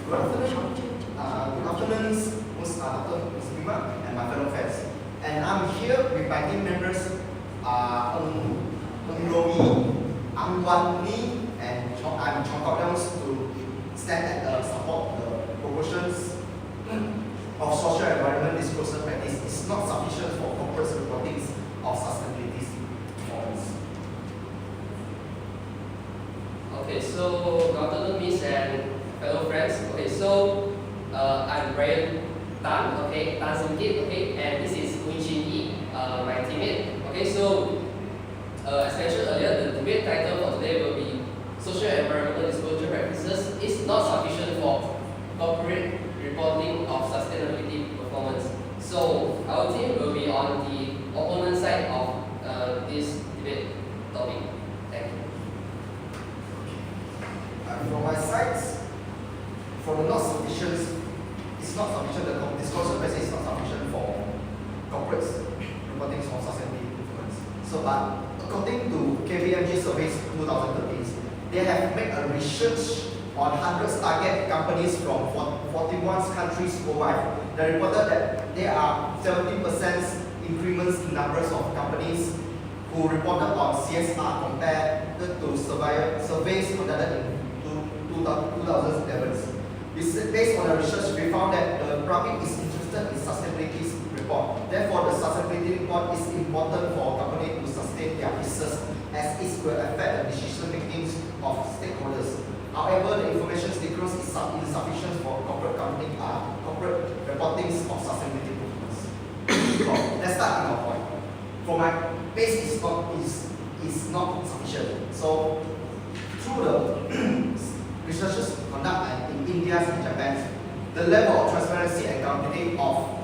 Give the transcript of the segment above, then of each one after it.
Good afternoon, Dr. Muslima and my fellow friends. And I'm here with my team members, Romi, Wani, and I'm Chong Kok Leong to stand and support the proportions of social environment disclosure practice is not sufficient for corporate reporting of sustainability performance. Okay, so good afternoon, Miss and fellow friends. Okay, so I'm Brian Tan, okay, Tan Sim Kit, okay, and this is Hui Chin Yi, my teammate. Okay, so as mentioned earlier, the debate title for today will be Social Environmental Disclosure Practices is not sufficient for corporate reporting of sustainability performance. So our team will be on the opponent side of this debate topic. Thank you. From my side, for the not sufficient, it's not sufficient, the disclosure practice is not sufficient for corporates reporting on sustainability performance. So, but according to KPMG surveys 2013, they have made a research on 100 target companies from 41 countries worldwide. They reported that there are 70% increments in numbers of companies who reported on CSR compared to surveys conducted in 2011. Based on the research, we found that the public is interested in sustainability report. Therefore, the sustainability report is important for a company to sustain their business as it will affect the decision making of stakeholders. However, the information disclosed is insufficient for corporate corporate reporting of sustainability performance. So, let's start with our point. For my base is not sufficient. So, through the researchers conducted in India and Japan, the level of transparency and accountability of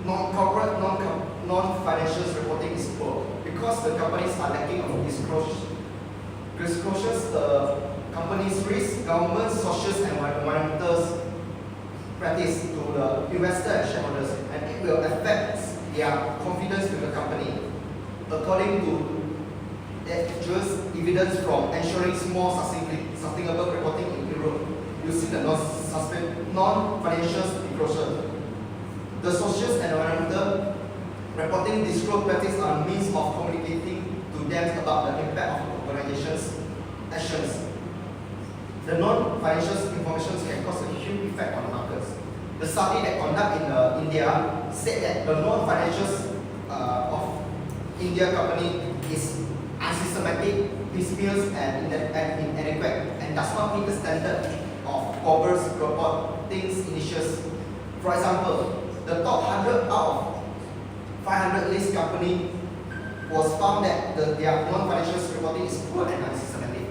non-corporate, non-financial reporting is poor because the companies are lacking of disclosures. The company's risk, government, social, and environmental practice to the investor and shareholders, and it will affect their confidence with the company. According to just evidence from ensuring more sustainable reporting in Europe using the non-financial disclosure. The social and environmental reporting disclosure practice are a means of communicating to them about the impact of organizations' actions. The non-financial information can cause a huge effect on the markets. The study that conducted in India said that the non-financials of India company is unsystematic, piecemeal, and inadequate, and does not meet the standard of corporate reporting initiatives. For example, the top 100 out of 500 list company was found that their non-financial reporting is poor and unsystematic.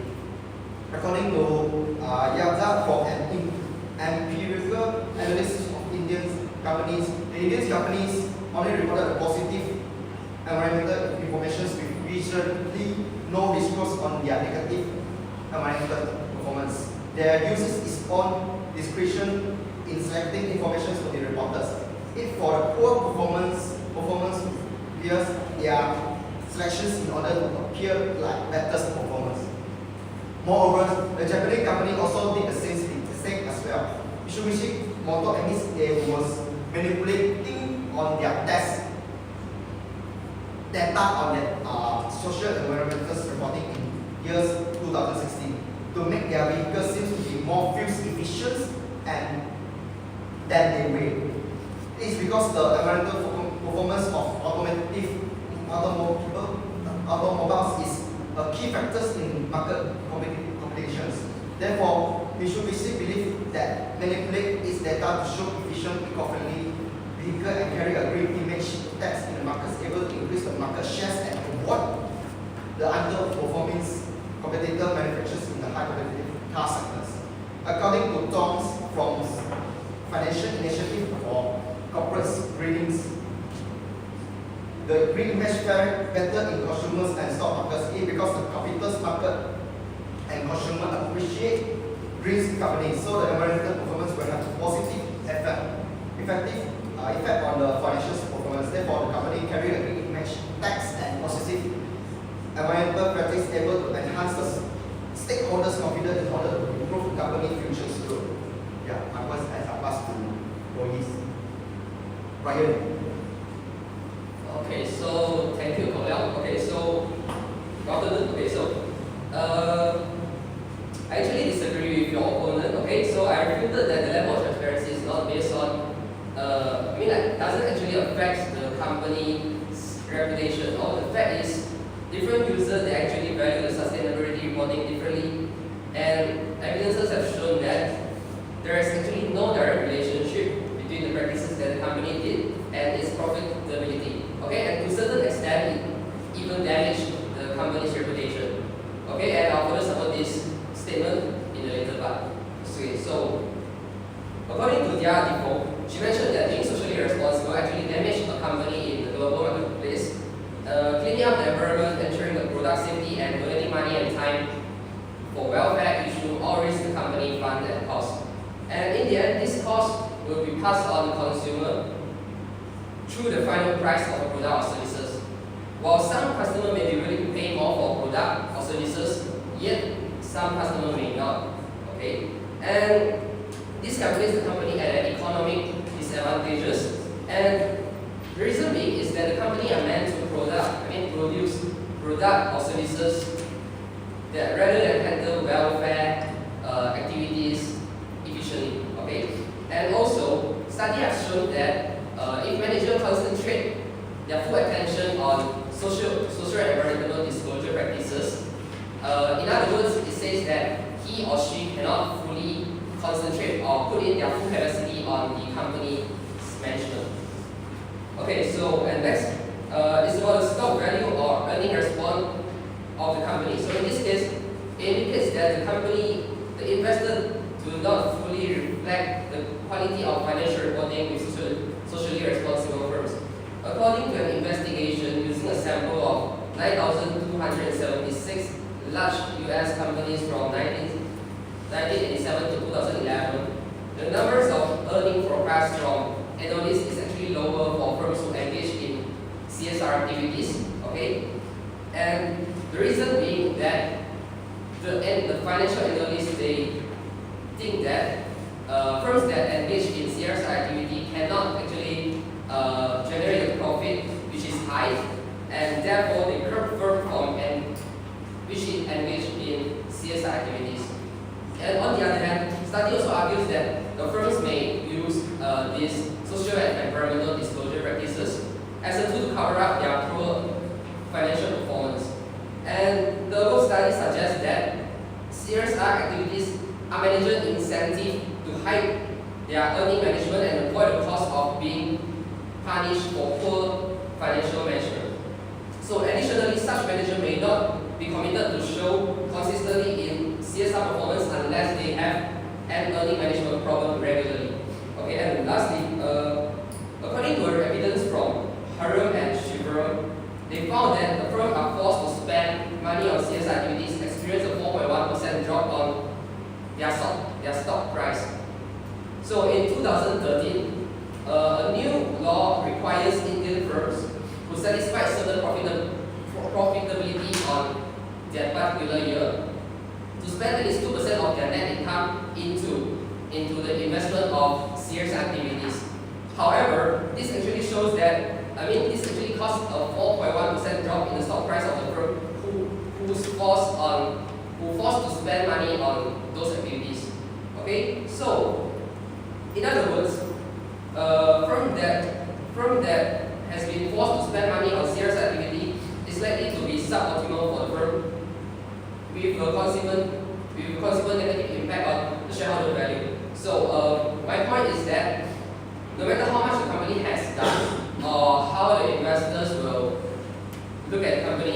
According to Yagda, for an empirical analysis of Indian companies, the Indian companies only reported a positive environmental information with visually no disclose on their negative environmental performance. Their uses is on discretion in selecting information to be reported. If for a poor performance years, their selections in order to appear like better performance. Moreover, the Japanese company also did the same as well. Mitsubishi Motor admits they was manipulating on their test data on the social environmental reporting in years 2016 to make their vehicles seem to be more fuel efficient and than they were. It is because the environmental performance of automobiles is a key factor in market competitions. Therefore, Mitsubishi believes that manipulate its data to show efficient, eco-friendly vehicle and carry a green image tax in the market is able to increase the market shares and avoid the underperforming competitor manufacturers in the high competitive car sectors. According to Tom's from Financial Initiative for Corporate Ratings, the green image fare better in consumers and stock markets because the capital's market and consumer appreciate green companies, so the environmental performance will have a positive effect on the financial performance. Therefore, the company carry a green image tax and positive environmental practice able to enhance the stakeholders' confidence in order to improve the company future growth. employees. Ryan. Okay, so thank you, Colin. Okay, so good afternoon. Okay, so I actually disagree with your opponent. Okay, so I refuted that the level of transparency is not based on, doesn't actually affect the company's reputation. Or the fact is, different users they actually value the sustainability reporting differently, and evidences have shown that there is actually no direct relationship between the practices that the company did and its profitability. Okay, and to a certain extent, it even damaged the company's reputation. Okay, and I'll further support this statement in the later part. Okay, so according to their default, she mentioned that being socially responsible actually damaged a company in the global marketplace, cleaning up the environment, ensuring the product safety, and donating money and time for welfare issue all raise the company fund and cost. And in the end, this cost will be passed on to the consumer through the final price of a product or services. While some customers may be willing to pay more for a product or services, yet some customers may not. Okay, and this can place the company at an economic disadvantages. And the reason being is that the company are meant to produce product or services that rather than handle welfare activities efficiently. Okay, and also study has shown that if managers concentrate their full attention on social and environmental disclosure practices, in other words, it says that he or she cannot fully concentrate or put in their full capacity on the company's management. Okay, so and next is about the stock value or earning response of the company. So in this case, it indicates that the investor do not fully reflect the quality of financial reporting with socially responsible firms. According to an investigation using a sample of 9,276 large US companies from 1987 to 2011, the numbers of earning forecasts from analysts is actually lower for firms who engage in CSR activities. Okay, and the reason being that the financial analysts they think that firms that engage in CSR activity cannot actually generate a profit which is high, and therefore they curb firm from which is engaged in CSR activities. And on the other hand, study also argues that the firms may use these social and environmental disclosure practices as a tool to cover up their poor financial performance. And the above study suggests that CSR activities are managers' incentive to hide their earning management and avoid the cost of being punished for poor financial management. So additionally, such managers may not be committed to show consistently in CSR performance unless they have an earning management problem regularly. Okay, and lastly, according to evidence from Harum and Shiver, they found that the firms are forced to spend money on CSR activities experience a 4.1% drop on their stock price. So in 2013, a new law requires Indian firms who satisfy certain profitability on that particular year to spend at least 2% of their net income into the investment of CSR activities. However, this actually shows that this actually caused a 4.1% drop in the stock price of the firm who's forced to spend money on those activities. Okay, so in other words, firm that has been forced to spend money on CSR activity is likely to be suboptimal for the firm with a consequent negative impact on the shareholder value. So my point is that no matter how much the company has done or how the investors will look at the company,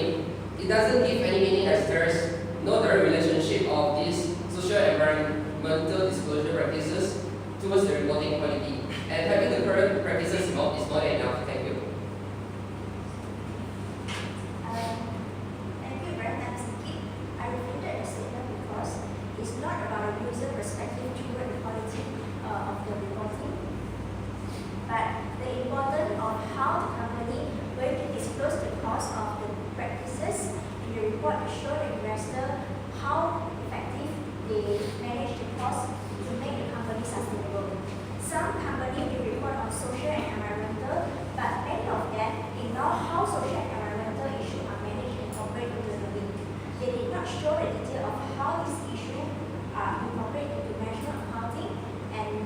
it doesn't give any meaning as there's no direct relationship of these social and environmental disclosure practices towards the reporting quality. And having the current practices is more than enough. Thank you. Thank you, Brent and Siki. I repeated the statement because it's not about a user perspective toward the quality of the reporting, but the importance of how the company going to disclose the cost of the practices in the report to show the investor how effective they manage the cost to make the company sustainable. Some companies show the detail of how this issue are incorporated into national accounting and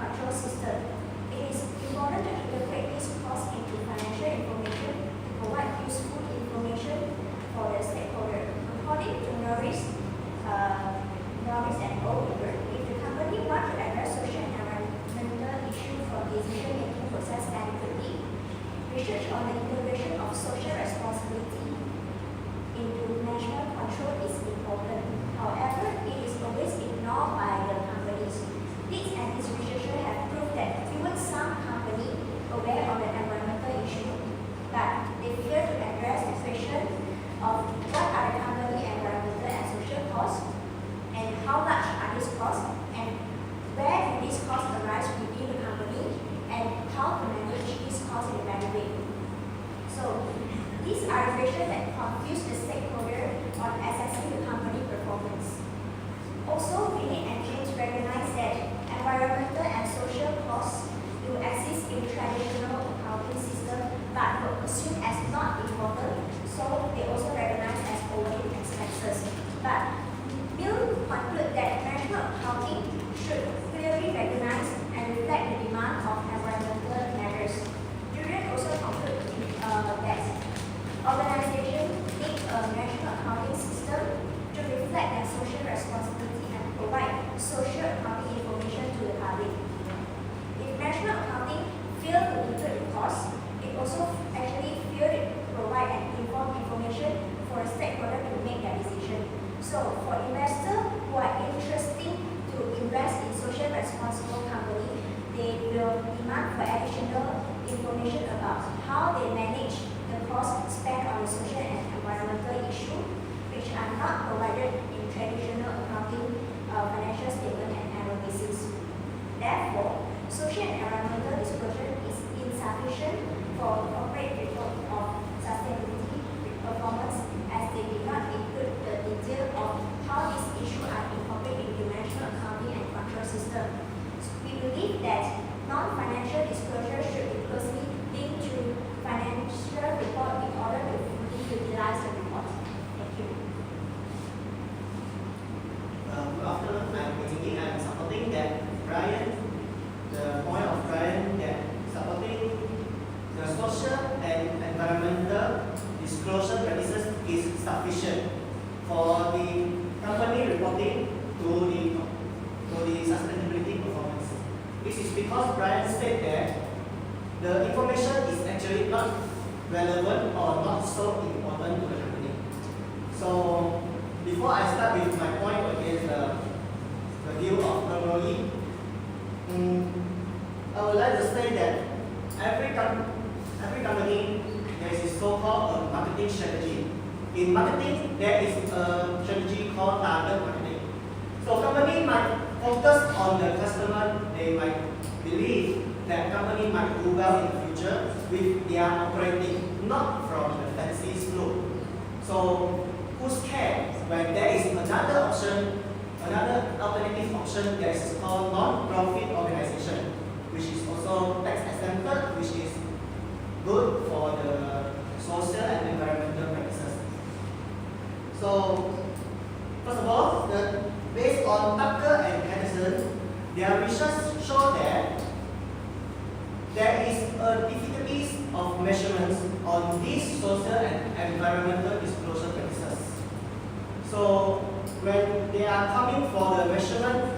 control system. It is important to integrate this cost into financial information to provide useful information for the stakeholder. According to Norris and Oliver, if the company wants to address social and environmental issues from the decision-making process adequately, research on the integration of social responsibility into national control is important. However, it is always ignored by the companies. This and this research have proved that even some companies aware of the environmental issue, but they fail to address the question of what are the company environmental and social costs, and how much are these costs, and where do these costs arise within the company, and how to manage these costs in a better way. So, these are the questions that confuse the stakeholder on assessing the company performance. Also, Vinay and James recognize that environmental and social costs do exist in traditional accounting system, but were assumed as not important, so they also recognize as overhead expenses. But Bill conclude that national accounting should clearly recognize and reflect the demand of environmental matters. Julian also conclude that organizations need a national accounting system to reflect their social responsibility and provide social accounting information to the public. If national accounting fails to include the costs, it also actually fails to provide and inform information for a stakeholder to make their decision. So, for investors who are interested to invest in social responsible company, they will demand for additional information about how they manage the cost spent on the social and environmental issue, which are not provided in traditional accounting financial statement and analysis. Therefore, social and environmental disclosure is insufficient for corporate report of sustainability performance, as they did not include the detail of how these issues are incorporated into national accounting and control system. So we believe that non-financial disclosure should be closely linked to financial report in order to fully utilize the report. Thank you. Good afternoon, I'm Wei. I'm supporting that Brian, the point of Brian that supporting the social and environmental disclosure practices is sufficient for the company reporting to the sustainability performance. This is because Brian said that the information is actually not relevant or not so important to the company. So, before I start with my point against the view of Noroli, I would like to say that every company there is so-called a marketing strategy. In marketing, there is a strategy called target marketing. So company might focus on the customer. They might believe that company might do well in the future with their operating, not from the fancy slope. So who's cared when there is another option, another alternative option that is called non-profit organization, which is also tax exempted, which is good for the social and environmental practices. So, first of all, based on Tucker and Henderson, their research show that there is a difficulties of measurements on these social and environmental disclosure practices. So, when they are coming for the measurement,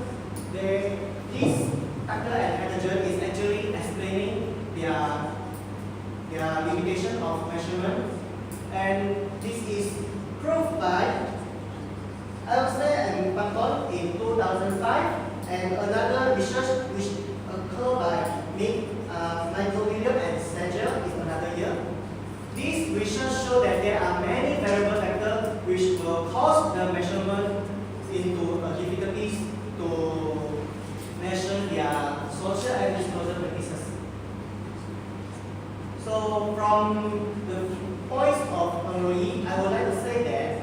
this Tucker and Henderson is actually explaining their limitation of measurement, and this is proved by Elsa and Panton in 2005, and another research which occurred by Michael William and Sager in another year. This research show that there are many variable factors which will cause the measurement into difficulties to measure their social and disclosure practices. So from the points of Henry, I would like to say that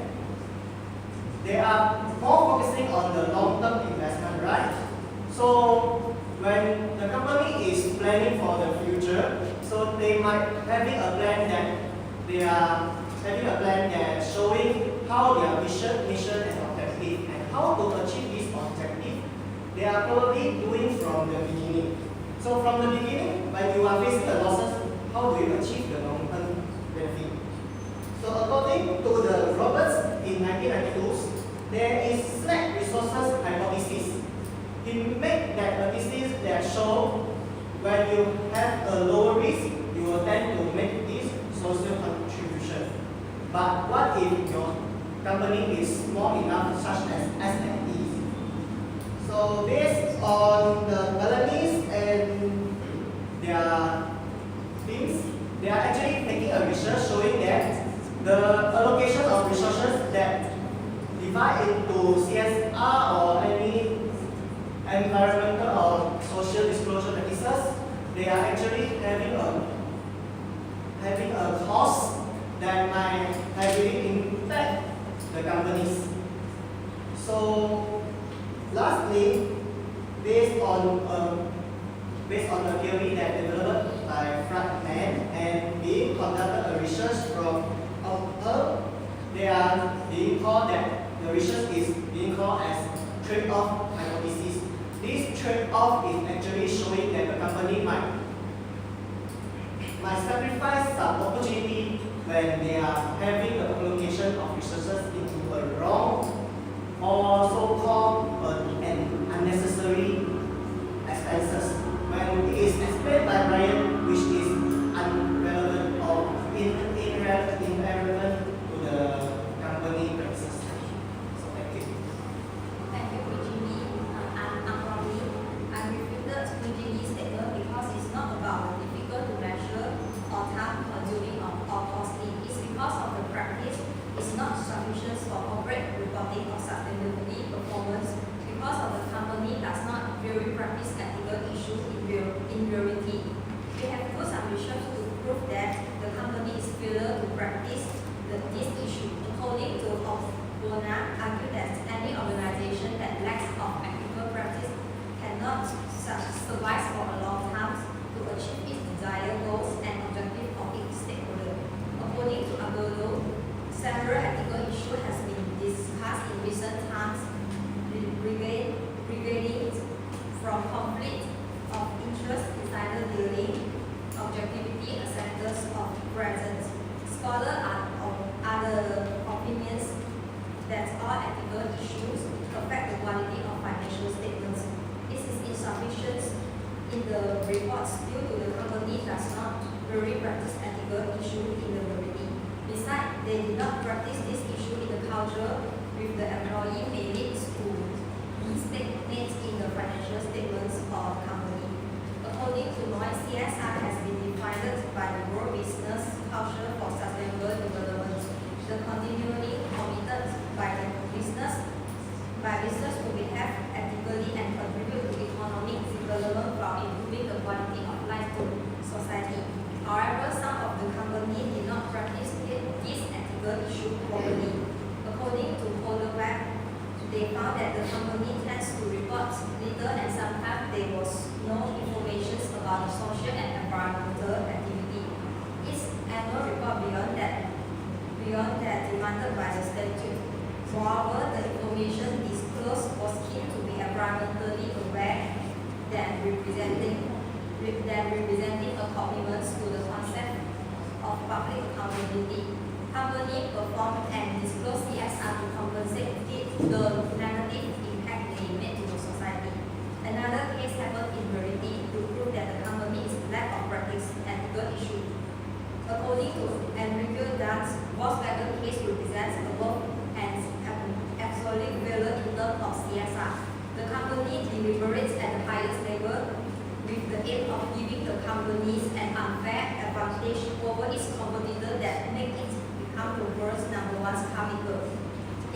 they are more focusing on the long-term investment, right? So when the company is planning for the future, so they might having a plan that showing how their vision, mission, and objective, and how to achieve this objective, they are probably doing from the beginning. So from the beginning, when you are facing the losses, how do you achieve the long-term benefit? So according to the Roberts in 1992, there is slack resources hypothesis. He made that hypothesis that show when you have a lower risk, you will tend to make this social contribution. But what if your company is small enough, such as SMEs? So based on the Balinese and their teams, they are actually making a research showing that the allocation of resources that divide into CSR or any environmental or social disclosure practices, they are actually having a cost that might heavily impact the companies. So lastly, based on a theory that developed by Frank and being conducted a research from author, they are being called that the research is being called as trade-off hypothesis. This trade-off is actually showing that the company might sacrifice some opportunity when they are having the allocation of resources into a wrong or so-called an unnecessary expenses. When it is explained by Brian, which is irrelevant or irrelevant to the company practices. So thank you. Thank you, Eugenie. I'm Angkori. I refuted Eugenie's statement because it's not about the difficult to measure or time-consuming or costly. It's because of the practice is not sufficient for corporate reporting of sustainability performance because of the company does not really practice ethical issues in reality. We have put some research to prove that the company is failure to practice this issue. According to Bona, argued that any organization that lacks of ethical practice cannot survive for a long time to achieve its desired goals and objectives of its stakeholders. According to Agodo, several ethical issues has been discussed in recent times regarding from conflict of interest, insider dealing, objectivity, acceptance of presence. Scholars are the opinions that all ethical issues affect the quality of financial statements. This is insufficient in the reports due to the company does not really practice ethical issue in the reality. Besides, they did not practice this issue in the culture with the employee may lead to misstatements in the financial statements of the company. According to Noise, CSR has been defined by the World Business Culture for Sustainable Development. The continually committed by business to behave ethically and contribute to economic development while improving the quality of life to society. However, some of the companies did not practice this ethical issue properly. According to Holderweb, they found that the company tends to report little and sometimes there was no information about the social and environmental activity. Its annual report beyond that demanded by the statute. Moreover, the information disclosed was key to be environmentally aware than representing a commitment to the concept of public accountability. Company performed and disclosed CSR to compensate the negative impact they made to the society. Another case happened in reality to prove that the company is lack of practice ethical issue. According to Enrique Dunn's Volkswagen case represents above an absolute failure in terms of CSR. The company deliberates at the highest level with the aim of giving the companies an unfair advantage over its competitor that make it become the world's #1 car maker.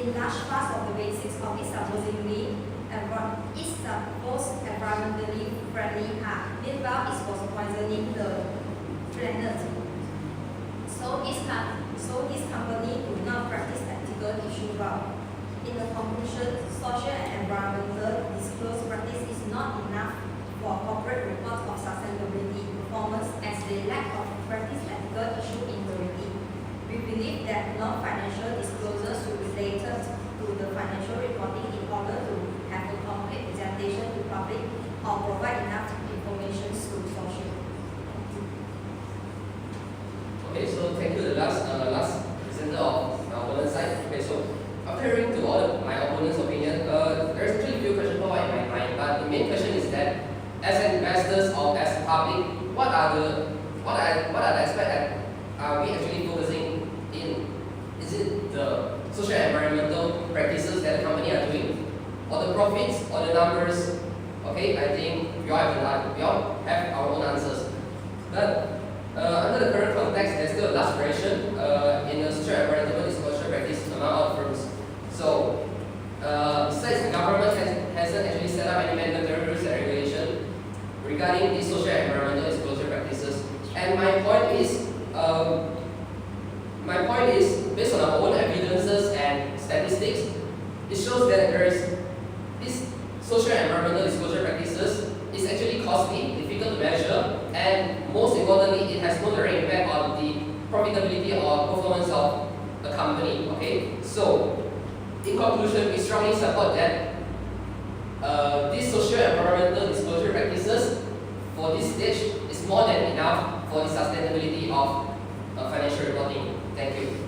In large parts of the basics of its supposedly environmentally friendly car, meanwhile it was poisoning the planet. So this company do not practice ethical issue well. In the conclusion, social and environmental disclosure practice is not enough for corporate reports of sustainability performance as they lack of practice ethical issue in reality. We believe that non-financial disclosures should be related to the financial reporting in order to have a complete presentation to public or provide enough information to social. Okay, so thank you. The last presenter of my opponent's side. Okay, so after hearing to all my opponent's opinion, there's actually a few questions in my mind. But the main question is that, as an investors or as public, what are the aspects that are we actually focusing in? Is it the social and environmental practices that the company are doing, or the profits, or the numbers? Okay, I think we all have our own answers. But under the current context, there's still a large variation in the social and environmental disclosure practice among all firms. So, besides the government hasn't actually set up any mandatory rules and regulation regarding these social and environmental disclosure practices. And my point is, based on our own evidences and statistics, it shows that this social and environmental disclosure practices is actually costly, difficult to measure, and most importantly, it has no direct impact on the profitability or performance of a company. Okay, so in conclusion, we strongly support that these social and environmental disclosure practices for this stage is more than enough for the sustainability of financial reporting. Thank you.